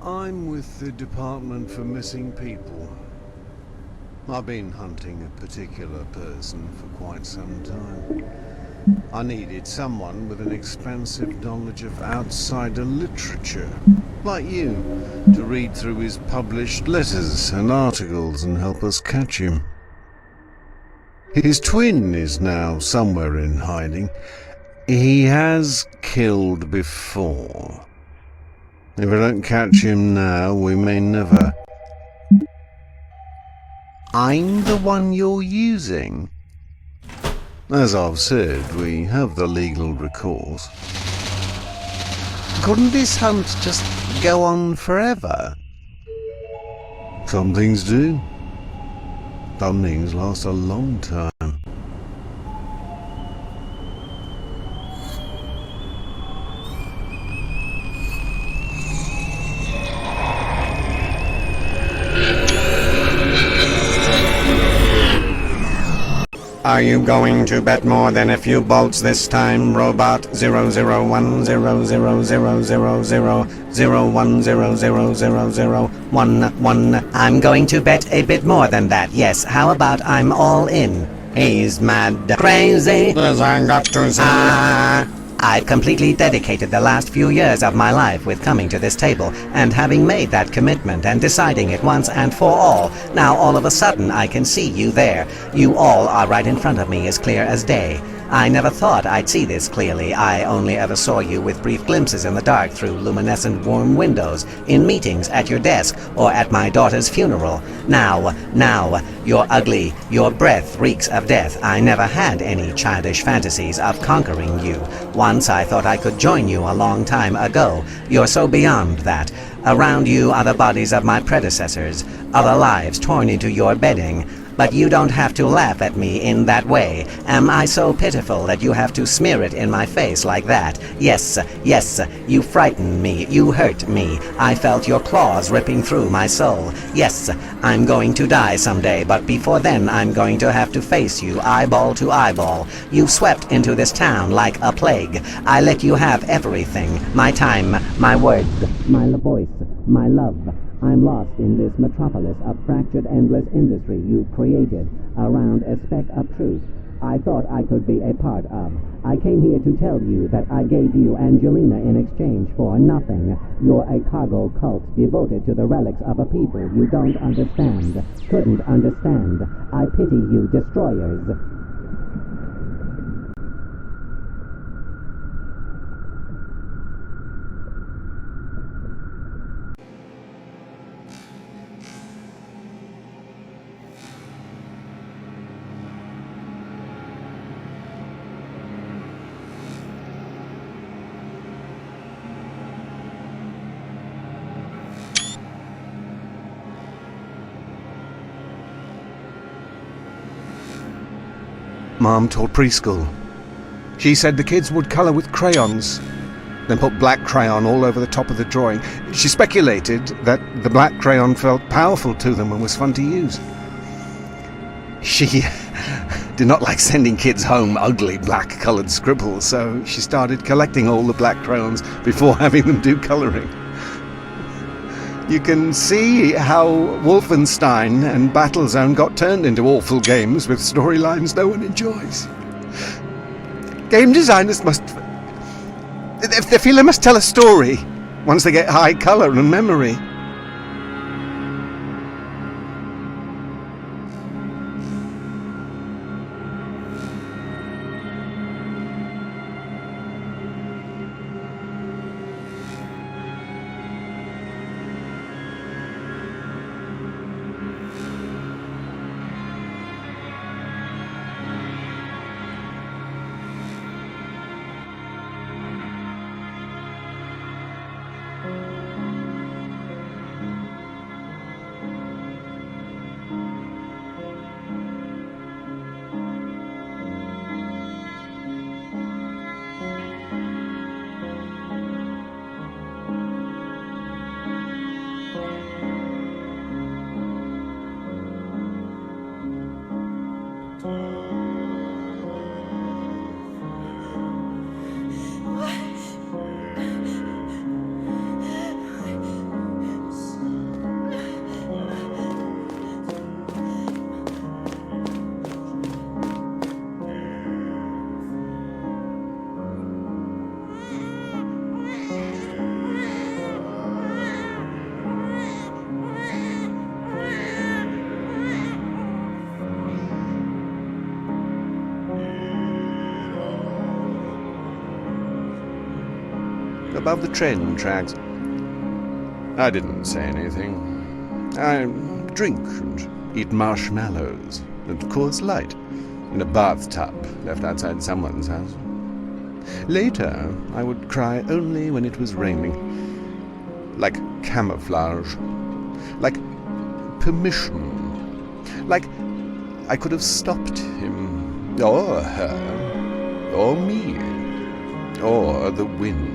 I'm with the Department for Missing People. I've been hunting a particular person for quite some time. I needed someone with an expansive knowledge of outsider literature, like you, to read through his published letters and articles and help us catch him. His twin is now somewhere in hiding. He has killed before. If I don't catch him now, we may never. I'm the one you're using. As I've said, we have the legal recourse. Couldn't this hunt just go on forever? Some things do. Some things last a long time. Are you going to bet more than a few bolts this time, Robot 001000000100011? I'm going to bet a bit more than that, yes. How about I'm all in? He's mad crazy. Yes, I got to say. I've completely dedicated the last few years of my life with coming to this table and having made that commitment and deciding it once and for all. Now all of a sudden I can see you there. You all are right in front of me as clear as day. I never thought I'd see this clearly. I only ever saw you with brief glimpses in the dark through luminescent warm windows, in meetings, at your desk, or at my daughter's funeral. Now, you're ugly. Your breath reeks of death. I never had any childish fantasies of conquering you. Once I thought I could join you a long time ago. You're so beyond that. Around you are the bodies of my predecessors, other lives torn into your bedding. But you don't have to laugh at me in that way. Am I so pitiful that you have to smear it in my face like that? Yes, you frightened me, you hurt me. I felt your claws ripping through my soul. Yes, I'm going to die someday, but before then I'm going to have to face you eyeball to eyeball. You swept into this town like a plague. I let you have everything. My time, my words, my voice, my love. I'm lost in this metropolis of fractured endless industry you've created around a speck of truth I thought I could be a part of. I came here to tell you that I gave you Angelina in exchange for nothing. You're a cargo cult devoted to the relics of a people you don't understand, couldn't understand. I pity you destroyers. Mom taught preschool. She said the kids would colour with crayons, then put black crayon all over the top of the drawing. She speculated that the black crayon felt powerful to them and was fun to use. She did not like sending kids home ugly black-coloured scribbles, so she started collecting all the black crayons before having them do colouring. You can see how Wolfenstein and Battlezone got turned into awful games with storylines no one enjoys. Game designers must... they feel they must tell a story once they get high colour and memory. above the train tracks. I didn't say anything. I drink and eat marshmallows and Coors Light in a bathtub left outside someone's house. Later, I would cry only when it was raining. Like camouflage. Like permission. Like I could have stopped him, or her, or me, or the wind.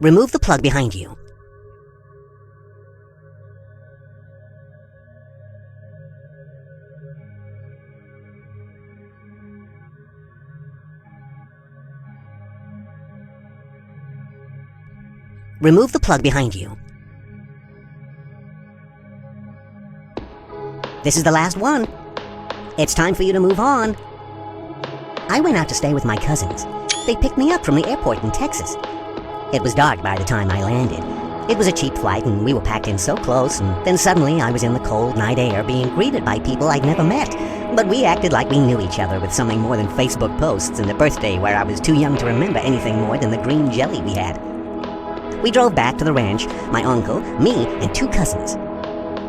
Remove the plug behind you. Remove the plug behind you. This is the last one. It's time for you to move on. I went out to stay with my cousins. They picked me up from the airport in Texas. It was dark by the time I landed. It was a cheap flight and we were packed in so close, and then suddenly I was in the cold night air being greeted by people I'd never met. But we acted like we knew each other with something more than Facebook posts and a birthday where I was too young to remember anything more than the green jelly we had. We drove back to the ranch, my uncle, me, and 2 cousins.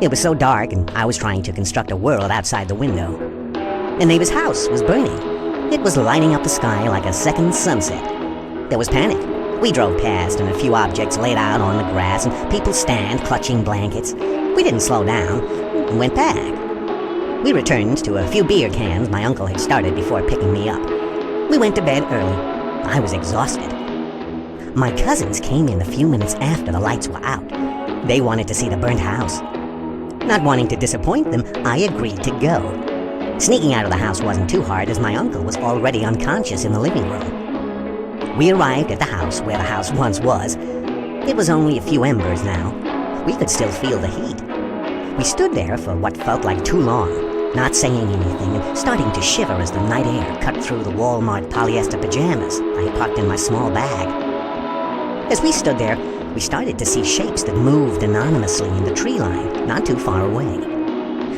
It was so dark and I was trying to construct a world outside the window. The neighbor's house was burning. It was lighting up the sky like a second sunset. There was panic. We drove past and a few objects laid out on the grass and people stand clutching blankets. We didn't slow down and went back. We returned to a few beer cans my uncle had started before picking me up. We went to bed early. I was exhausted. My cousins came in a few minutes after the lights were out. They wanted to see the burnt house. Not wanting to disappoint them, I agreed to go. Sneaking out of the house wasn't too hard as my uncle was already unconscious in the living room. We arrived at the house where the house once was. It was only a few embers now. We could still feel the heat. We stood there for what felt like too long, not saying anything and starting to shiver as the night air cut through the Walmart polyester pajamas I had packed in my small bag. As we stood there, we started to see shapes that moved anonymously in the tree line, not too far away.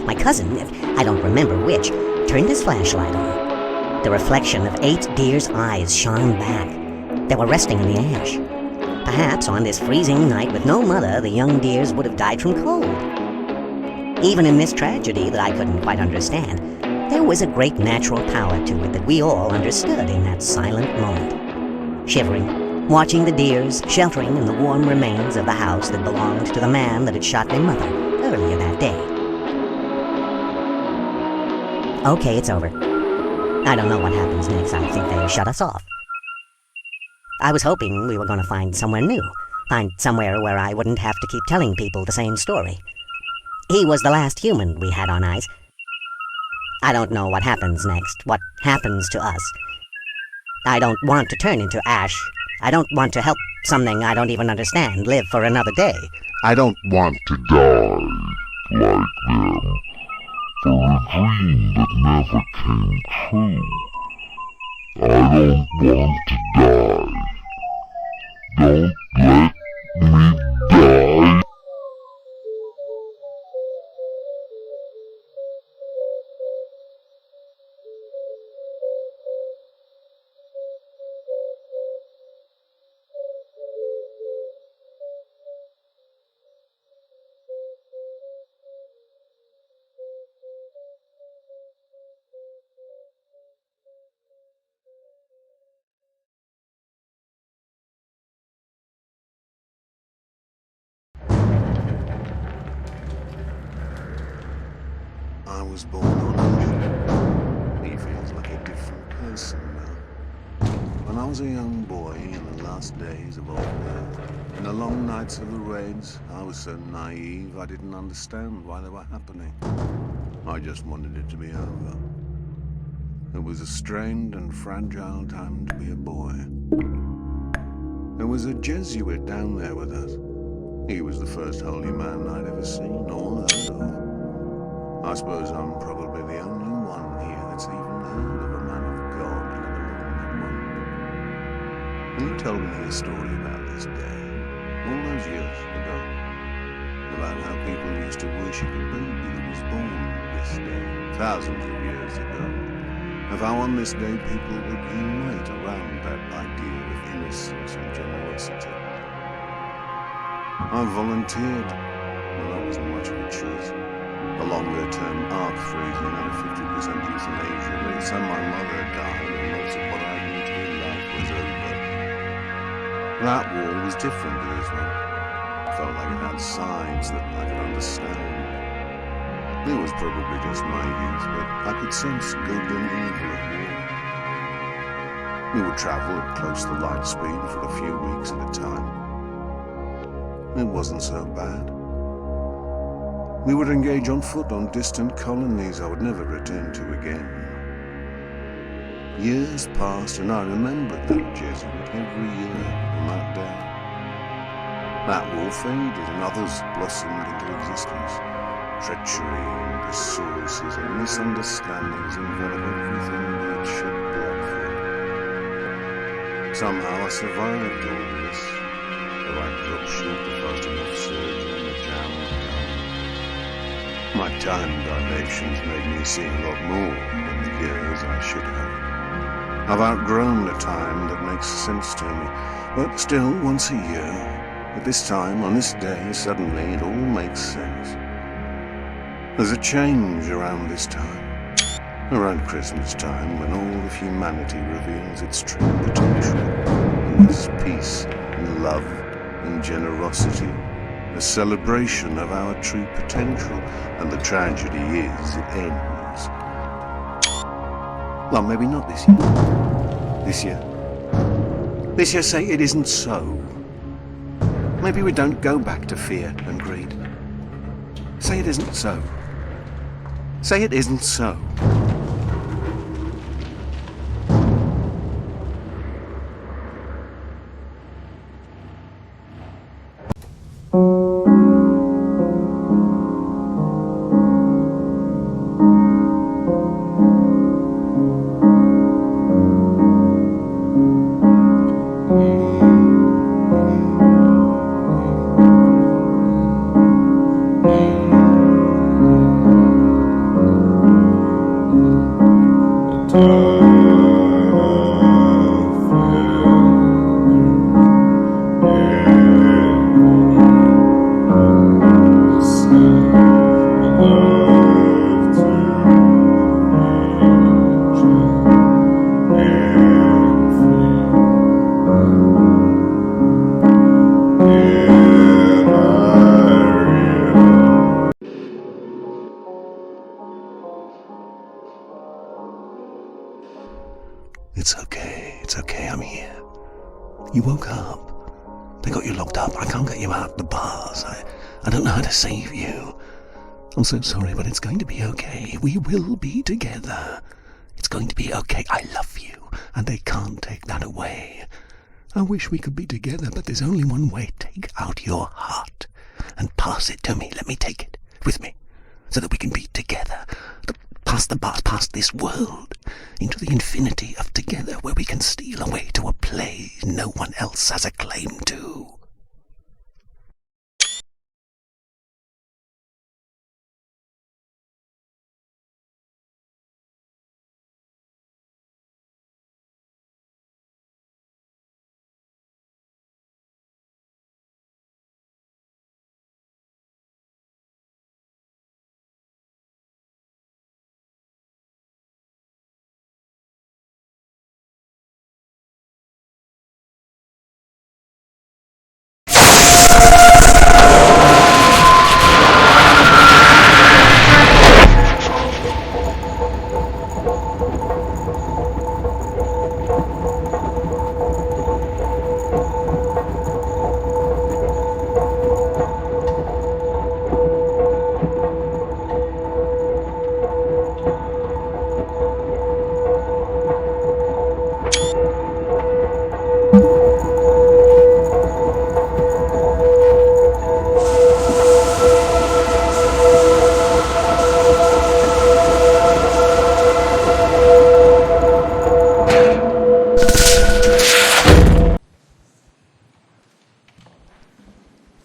My cousin, I don't remember which, turned his flashlight on. The reflection of 8 deer's eyes shone back. They were resting in the ash. Perhaps on this freezing night with no mother, the young deers would have died from cold. Even in this tragedy that I couldn't quite understand, there was a great natural power to it that we all understood in that silent moment. Shivering, watching the deers sheltering in the warm remains of the house that belonged to the man that had shot their mother earlier that day. Okay, it's over. I don't know what happens next. I think they shut us off. I was hoping we were going to find somewhere new. Find somewhere where I wouldn't have to keep telling people the same story. He was the last human we had on ice. I don't know what happens next, what happens to us. I don't want to turn into ash. I don't want to help something I don't even understand live for another day. I don't want to die like them for a dream that never came true. I don't want to die. Don't let me die. I was born on Earth. He feels like a different person now. When I was a young boy in the last days of old Earth, in the long nights of the raids, I was so naive I didn't understand why they were happening. I just wanted it to be over. It was a strained and fragile time to be a boy. There was a Jesuit down there with us. He was the first holy man I'd ever seen or heard of. I suppose I'm probably the only one here that's even heard of a man of God, let alone that one. And you told me a story about this day, all those years ago, about how people used to worship a baby that was born this day, thousands of years ago, of how on this day people would unite around that idea of innocence and generosity. I volunteered. Well, that wasn't much of a choice. The longer-term arc freezing and a 50% euthanasia rate, so my mother died and most of what I wanted in life was over. That war was different to this one. It felt like it had sides that I could understand. It was probably just my youth, but I could sense good and evil at war. We would travel at close to light speed for a few weeks at a time. It wasn't so bad. We would engage on foot on distant colonies I would never return to again. Years passed and I remembered that Jesuit every year on that day. That war faded and others blossomed into existence. Treachery and resources and misunderstandings envelop everything we had shed blood for. Somehow I survived all this. The right drop short, the fast enough surgery, and the jam would come. My time dilations made me see a lot more than the years I should have. I've outgrown the time that makes sense to me, but still, once a year, at this time, on this day, suddenly it all makes sense. There's a change around this time, around Christmas time, when all of humanity reveals its true potential, and there's peace and love and generosity, a celebration of our true potential, and the tragedy is it ends. Well, maybe not this year. This year. This year say it isn't so. Maybe we don't go back to fear and greed. Say it isn't so. Say it isn't so. It's okay, I'm here. You woke up. They got you locked up. I can't get you out the bars. I don't know how to save you. I'm so sorry, but it's going to be okay. We will be together. It's going to be okay. I love you, and they can't take that away. I wish we could be together, but there's only one way. Take out your heart and pass it to me. Let me take it with me so that we can be together. Past the bars, past this world, into the infinity of together, where we can steal away to a place no one else has a claim to.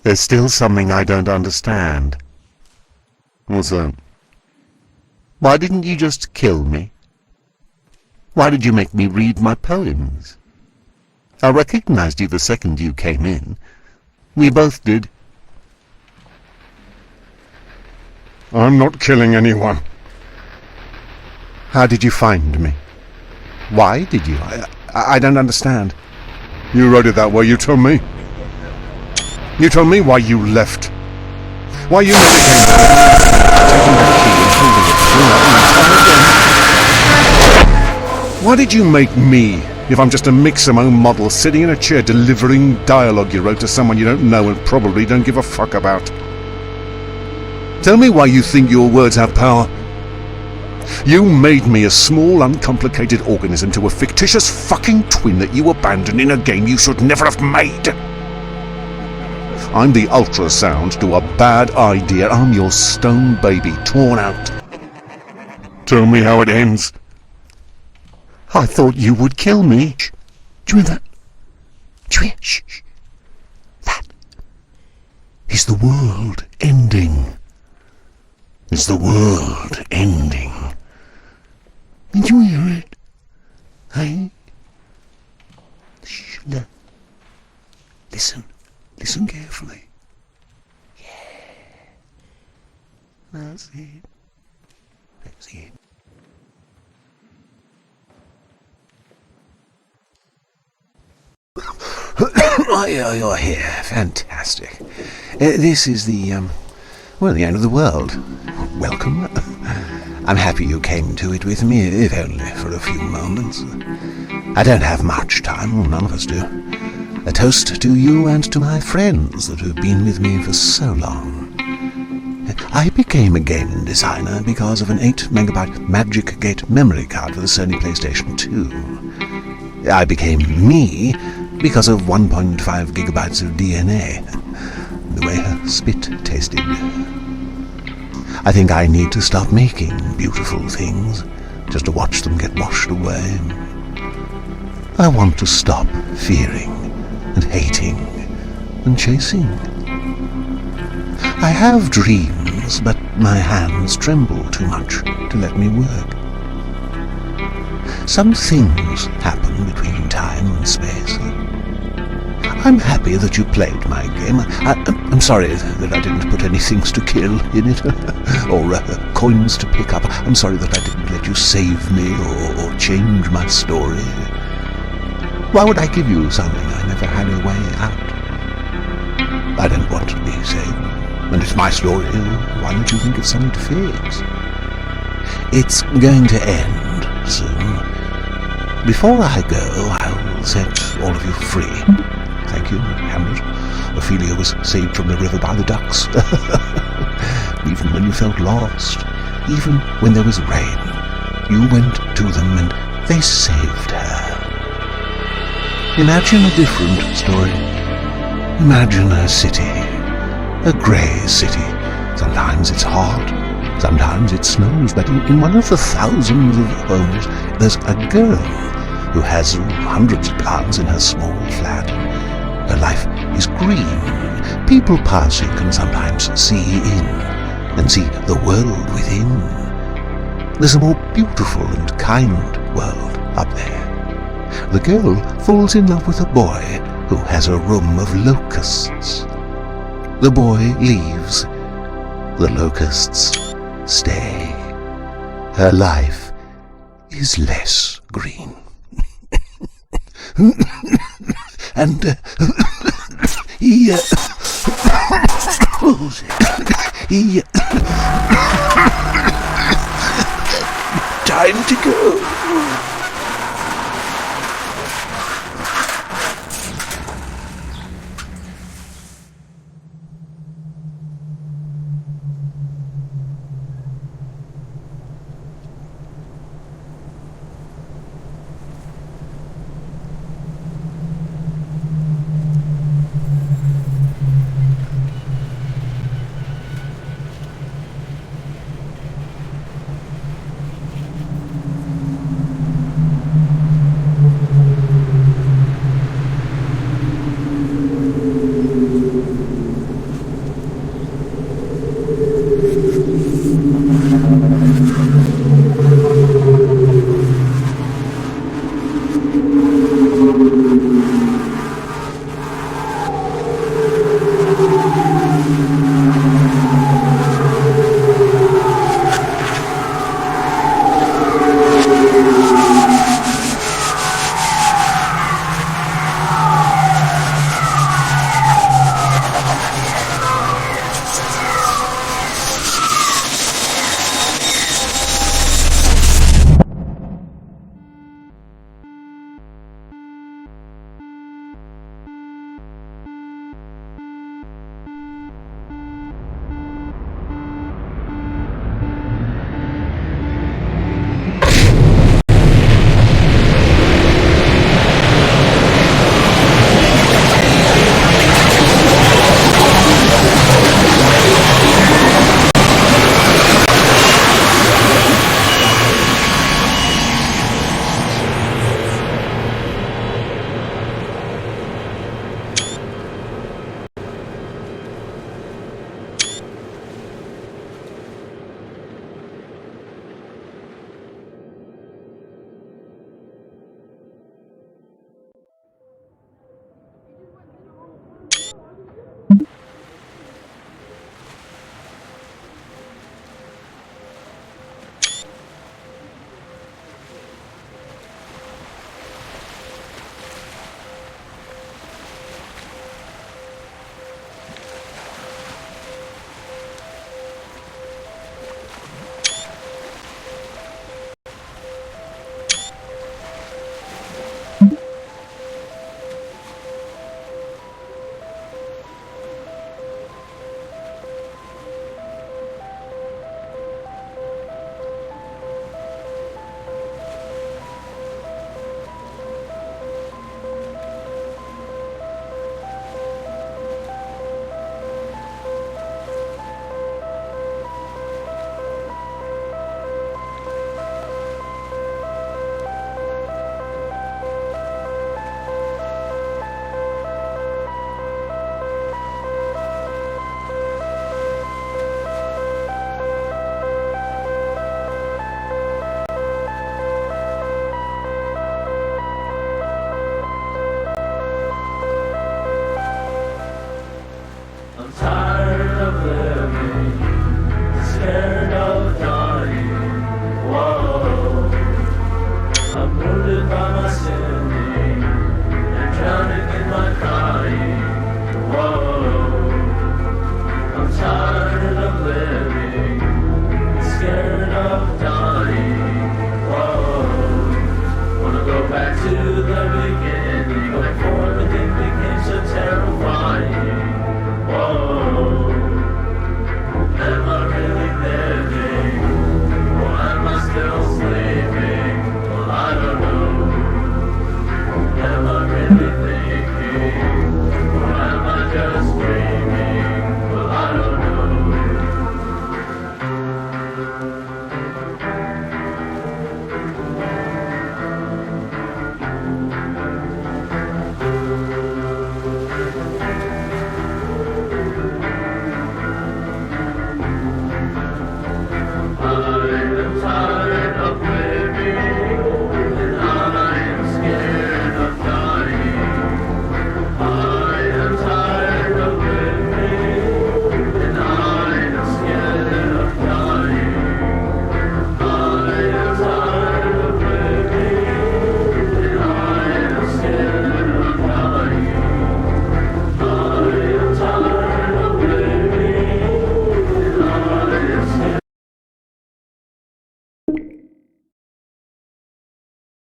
There's still something I don't understand. What's that? Why didn't you just kill me? Why did you make me read my poems? I recognized you the second you came in. We both did. I'm not killing anyone. How did you find me? Why did you? I don't understand. You wrote it that way, you told me. You told me why you left. Why you never came back. Taking that key and holding it throughout the entire game. Why did you make me, if I'm just a Mixamo model sitting in a chair delivering dialogue you wrote to someone you don't know and probably don't give a fuck about? Tell me why you think your words have power. You made me a small, uncomplicated organism to a fictitious fucking twin that you abandoned in a game you should never have made. I'm the ultrasound to a bad idea. I'm your stone baby, torn out. Tell me how it ends. I thought you would kill me. Do you hear that? Do you hear? Shh, shh. That is the world ending. It's the world ending. Did you hear it? Hey? Shh, no. Listen. Listen carefully. Yeah. That's it. That's it. You're here. Fantastic. This is the end of the world. Welcome. I'm happy you came to it with me, if only for a few moments. I don't have much time, none of us do. A toast to you and to my friends that have been with me for so long. I became a game designer because of an 8MB Magic Gate memory card for the Sony PlayStation 2. I became me because of 1.5 gigabytes of DNA, the way her spit tasted. I think I need to stop making beautiful things just to watch them get washed away. I want to stop fearing and hating and chasing. I have dreams, but my hands tremble too much to let me work. Some things happen between time and space. I'm happy that you played my game. I'm sorry that I didn't put any things to kill in it, or coins to pick up. I'm sorry that I didn't let you save me or change my story. Why would I give you something I never had a way out? I don't want to be saved, and it's my story. Why don't you think it's something to fix? It's going to end soon. Before I go, I'll set all of you free. Thank you, Hamlet. Ophelia was saved from the river by the ducks. Even when you felt lost, even when there was rain, you went to them and they saved her. Imagine a different story. Imagine a city. A grey city. Sometimes it's hot, sometimes it snows, but in one of the thousands of homes, there's a girl who has hundreds of plants in her small flat. Her life is green. People passing can sometimes see in and see the world within. There's a more beautiful and kind world up there. The girl falls in love with a boy who has a room of locusts. The boy leaves. The locusts stay. Her life is less green. And he time to go.